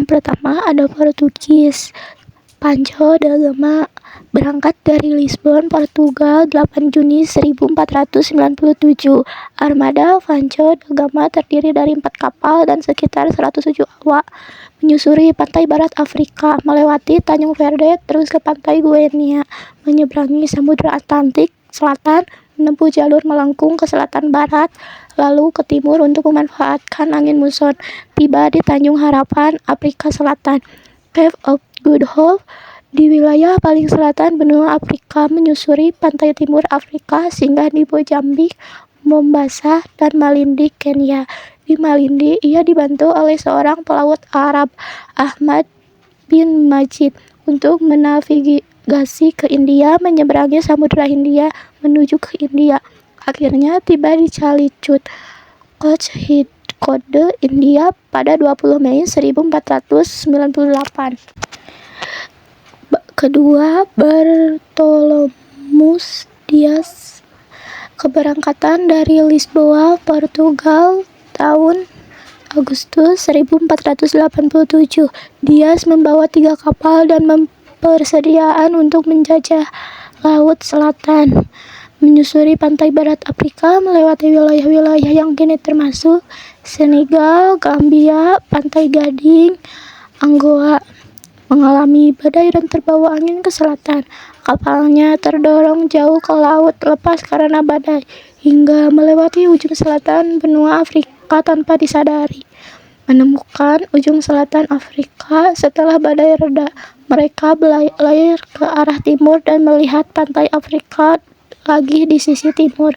Yang pertama ada Portugis. Pancho da Gama berangkat dari Lisbon, Portugal 8 Juni 1497. Armada Pancho da Gama terdiri dari 4 kapal dan sekitar 107 awak, menyusuri pantai barat Afrika, melewati Tanjung Verde, terus ke pantai Guinea, menyeberangi Samudra Atlantik Selatan, menempuh jalur melengkung ke selatan barat, lalu ke timur untuk memanfaatkan angin muson, tiba di Tanjung Harapan, Afrika Selatan. Cape of Good Hope di wilayah paling selatan benua Afrika, menyusuri pantai timur Afrika, singgah di Mozambik, Mombasa, dan Malindi, Kenya. Di Malindi, ia dibantu oleh seorang pelaut Arab, Ahmad bin Majid, untuk menavigasi ke India, menyeberangi Samudra Hindia menuju ke India. Akhirnya tiba di Calicut, Kode India pada 20 Mei 1498. Kedua, Bartolomeus Dias. Keberangkatan dari Lisboa, Portugal tahun Agustus 1487. Dias membawa 3 kapal dan mempersediaan untuk menjajah Laut Selatan, menyusuri pantai barat Afrika, melewati wilayah-wilayah yang kini termasuk Senegal, Gambia, Pantai Gading, Angola, mengalami badai dan terbawa angin ke selatan. Kapalnya terdorong jauh ke laut lepas karena badai, hingga melewati ujung selatan benua Afrika tanpa disadari. Menemukan ujung selatan Afrika setelah badai reda, mereka berlayar ke arah timur dan melihat pantai Afrika lagi di sisi timur.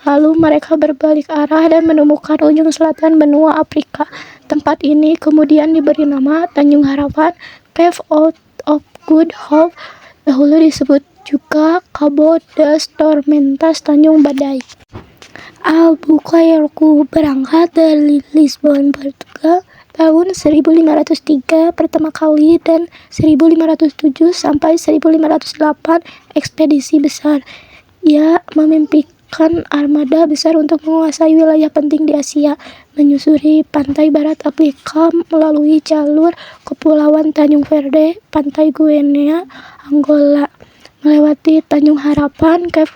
Lalu mereka berbalik arah dan menemukan ujung selatan benua Afrika. Tempat ini kemudian diberi nama Tanjung Harapan, Cape of Good Hope, dahulu disebut juga Cabo das Tormentas, Tanjung Badai. Albuquerque berangkat dari Lisbon, Portugal tahun 1503 pertama kali dan 1507 sampai 1508 ekspedisi besar. Ia memimpikan armada besar untuk menguasai wilayah penting di Asia, menyusuri pantai barat Afrika melalui jalur kepulauan Tanjung Verde, pantai Guinea, Angola, melewati Tanjung Harapan, Cape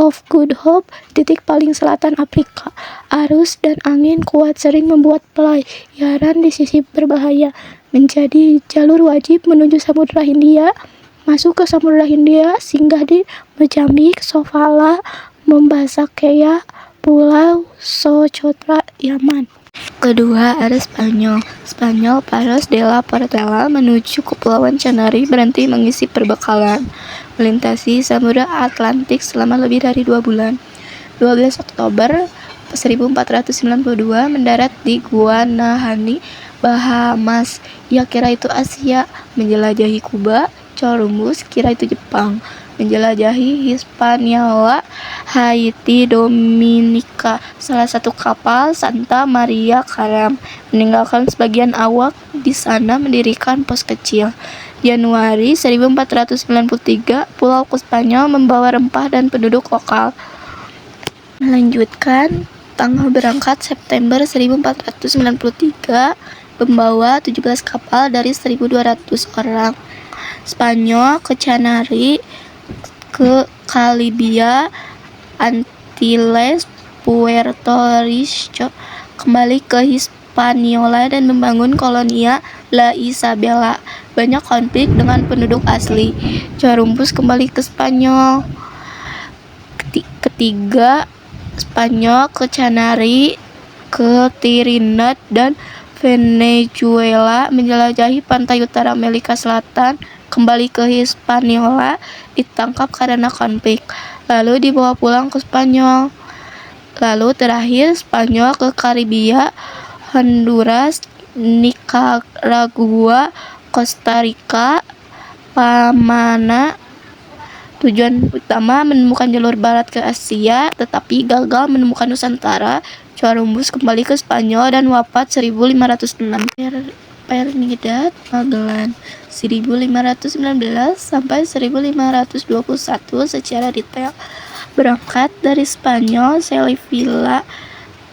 of Good Hope, titik paling selatan Afrika. Arus dan angin kuat sering membuat pelayaran di sisi berbahaya, menjadi jalur wajib menuju Samudra Hindia. Masuk ke Samudra Hindia, singgah di Mozambik, Sofala, Mombasa, Kenya, Pulau Socotra, Yaman. Kedua, ada Spanyol. Paros de la Portela menuju Kepulauan Canary, berhenti mengisi perbekalan, melintasi Samudra Atlantik selama lebih dari 2 bulan. 12 Oktober 1492 mendarat di Guanahani, Bahamas. Ia kira itu Asia, menjelajahi Kuba. Columbus kira itu Jepang, menjelajahi Hispaniola, Haiti, Dominika. Salah satu kapal, Santa Maria Karam, meninggalkan sebagian awak di sana, mendirikan pos kecil. Januari 1493, pulau ke Spanyol membawa rempah dan penduduk lokal. Melanjutkan, tanggal berangkat September 1493, membawa 17 kapal dari 1.200 orang. Spanyol ke Canary, ke Karibia, Antilles, Puerto Rico, kembali ke Hispaniola dan membangun kolonia La Isabela. Banyak konflik dengan penduduk asli. Columbus kembali ke Spanyol. Ketiga, Spanyol ke Canary, ke Trinidad dan Venezuela, menjelajahi pantai utara Amerika Selatan, kembali ke Hispaniola, ditangkap karena konflik, lalu dibawa pulang ke Spanyol. Lalu terakhir, Spanyol ke Karibia, Honduras, Nicaragua, Costa Rica, Panama. Tujuan utama menemukan jalur barat ke Asia, tetapi gagal menemukan Nusantara. Columbus kembali ke Spanyol dan wafat 1506. Trinidad Magellan 1519 sampai 1521 secara detail. Berangkat dari Spanyol, Sevilla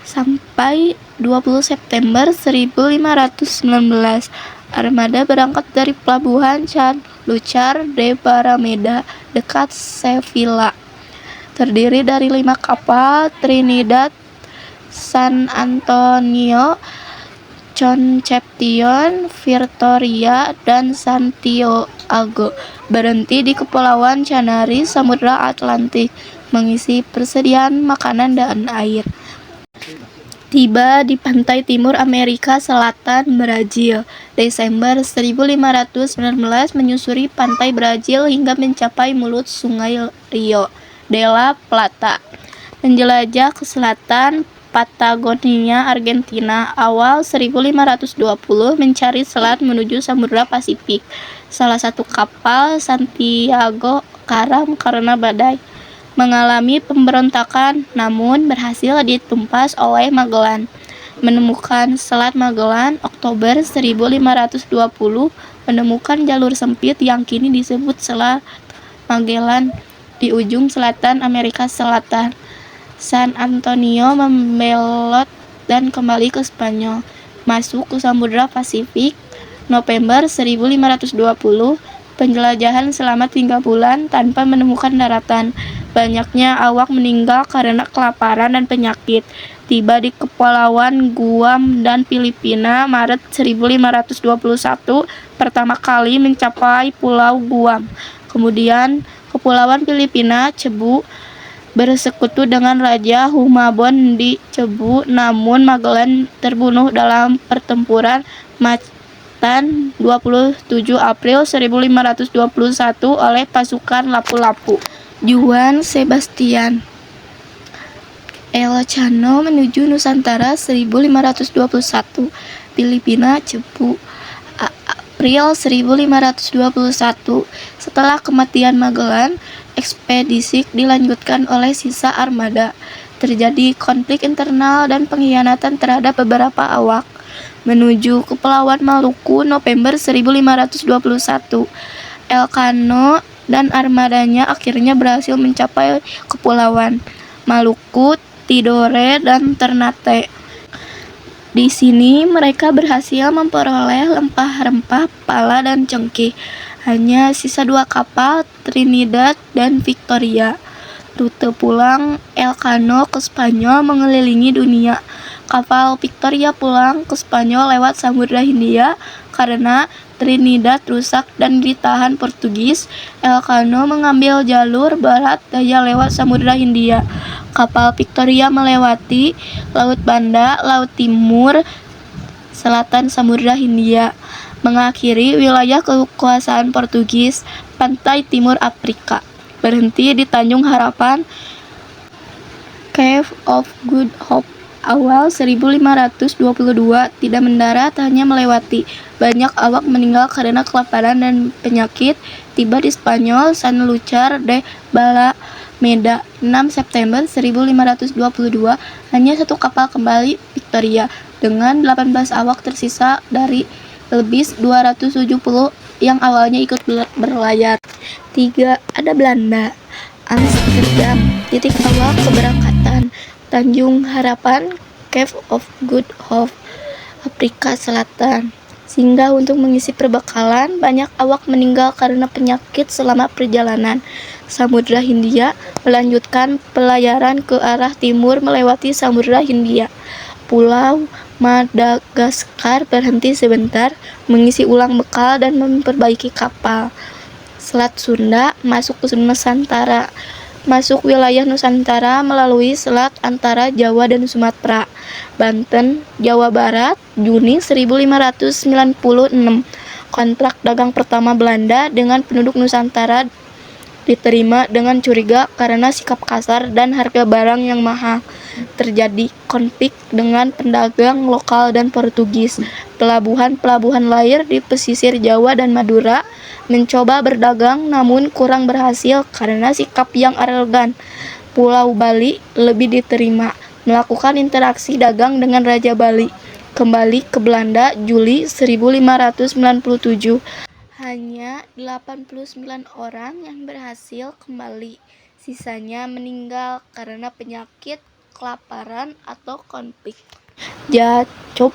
sampai 20 September 1519. Armada berangkat dari pelabuhan San Lucar de Barrameda dekat Sevilla. Terdiri dari 5 kapal: Trinidad, San Antonio, Concepcion, Victoria, dan Santiago. Berhenti di Kepulauan Canary, Samudra Atlantik, mengisi persediaan makanan dan air. Tiba di pantai timur Amerika Selatan, Brazil, Desember 1519, menyusuri pantai Brazil hingga mencapai mulut Sungai Rio de la Plata. Menjelajah ke selatan Patagonia, Argentina, awal 1520, mencari selat menuju Samudra Pasifik. Salah satu kapal, Santiago, karam karena badai. Mengalami pemberontakan, namun berhasil ditumpas oleh Magellan. Menemukan Selat Magellan, Oktober 1520, menemukan jalur sempit yang kini disebut Selat Magellan di ujung selatan Amerika Selatan. San Antonio membelot dan kembali ke Spanyol, masuk ke Samudra Pasifik. November 1520, penjelajahan selama 3 bulan tanpa menemukan daratan. Banyaknya awak meninggal karena kelaparan dan penyakit. Tiba di Kepulauan Guam dan Filipina Maret 1521, pertama kali mencapai Pulau Guam. Kemudian Kepulauan Filipina, Cebu, bersekutu dengan Raja Humabon di Cebu, namun Magellan terbunuh dalam pertempuran Mactan 27 April 1521 oleh pasukan Lapu-Lapu. Juan Sebastian Elcano menuju Nusantara 1521. Filipina, Cebu, April 1521. Setelah kematian Magellan, ekspedisi dilanjutkan oleh sisa armada. Terjadi konflik internal dan pengkhianatan terhadap beberapa awak. Menuju Kepulauan Maluku, November 1521. Elcano dan armadanya akhirnya berhasil mencapai Kepulauan Maluku, Tidore, dan Ternate. Di sini mereka berhasil memperoleh rempah-rempah, pala, dan cengkeh. Hanya sisa 2 kapal, Trinidad dan Victoria. Rute pulang Elcano ke Spanyol mengelilingi dunia. Kapal Victoria pulang ke Spanyol lewat Samudra Hindia karena Trinidad rusak dan ditahan Portugis. Elcano mengambil jalur barat daya lewat Samudra Hindia. Kapal Victoria melewati Laut Banda, Laut Timur, Selatan Samudra Hindia, mengakhiri wilayah kekuasaan Portugis, pantai timur Afrika. Berhenti di Tanjung Harapan, Cape of Good Hope. Awal 1522, tidak mendarat, hanya melewati. Banyak awak meninggal karena kelaparan dan penyakit. Tiba di Spanyol, San Lucar de Barrameda, 6 September 1522. Hanya 1 kapal kembali, Victoria, dengan 18 awak tersisa dari lebih 270 yang awalnya ikut berlayar. 3. Ada Belanda. Amsterdam, titik awal keberangkatan. Tanjung Harapan, Cape of Good Hope, Afrika Selatan. Singgah untuk mengisi perbekalan, banyak awak meninggal karena penyakit selama perjalanan. Samudra Hindia, melanjutkan pelayaran ke arah timur melewati Samudra Hindia. Pulau Madagaskar, berhenti sebentar, mengisi ulang bekal dan memperbaiki kapal. Selat Sunda, masuk ke Nusantara. Masuk wilayah Nusantara melalui selat antara Jawa dan Sumatera. Banten, Jawa Barat, Juni 1596. Kontrak dagang pertama Belanda dengan penduduk Nusantara diterima dengan curiga karena sikap kasar dan harga barang yang mahal. Terjadi konflik dengan pedagang lokal dan Portugis. Pelabuhan-pelabuhan layar di pesisir Jawa dan Madura mencoba berdagang namun kurang berhasil karena sikap yang arogan. Pulau Bali lebih diterima, melakukan interaksi dagang dengan Raja Bali. Kembali ke Belanda Juli 1597. Hanya 89 orang yang berhasil kembali. Sisanya meninggal karena penyakit, kelaparan, atau konflik. Jacob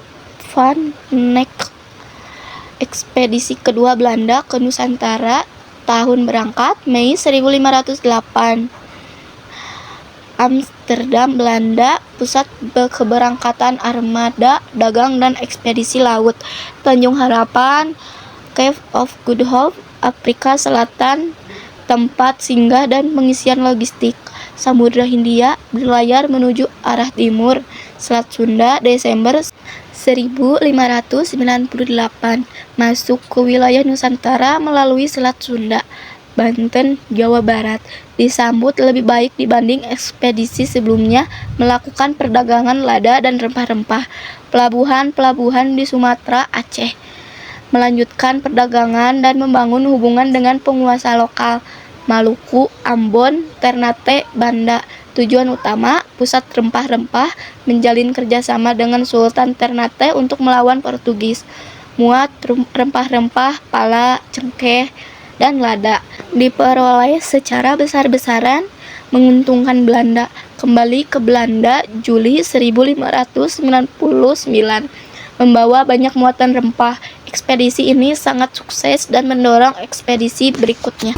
van Neck Ekspedisi kedua Belanda ke Nusantara. Tahun berangkat Mei 1508. Amsterdam, Belanda, pusat keberangkatan armada dagang dan ekspedisi laut. Tanjung Harapan, Cape of Good Hope, Afrika Selatan, tempat singgah dan pengisian logistik. Samudra Hindia, berlayar menuju arah timur. Selat Sunda, Desember 1598. Masuk ke wilayah Nusantara melalui Selat Sunda, Banten, Jawa Barat. Disambut lebih baik dibanding ekspedisi sebelumnya, melakukan perdagangan lada dan rempah-rempah. Pelabuhan-pelabuhan di Sumatera, Aceh. Melanjutkan perdagangan dan membangun hubungan dengan penguasa lokal. Maluku, Ambon, Ternate, Banda. Tujuan utama, pusat rempah-rempah, menjalin kerjasama dengan Sultan Ternate untuk melawan Portugis. Muat rempah-rempah, pala, cengkeh, dan lada. Diperoleh secara besar-besaran, menguntungkan Belanda. Kembali ke Belanda Juli 1599, membawa banyak muatan rempah. Ekspedisi ini sangat sukses dan mendorong ekspedisi berikutnya.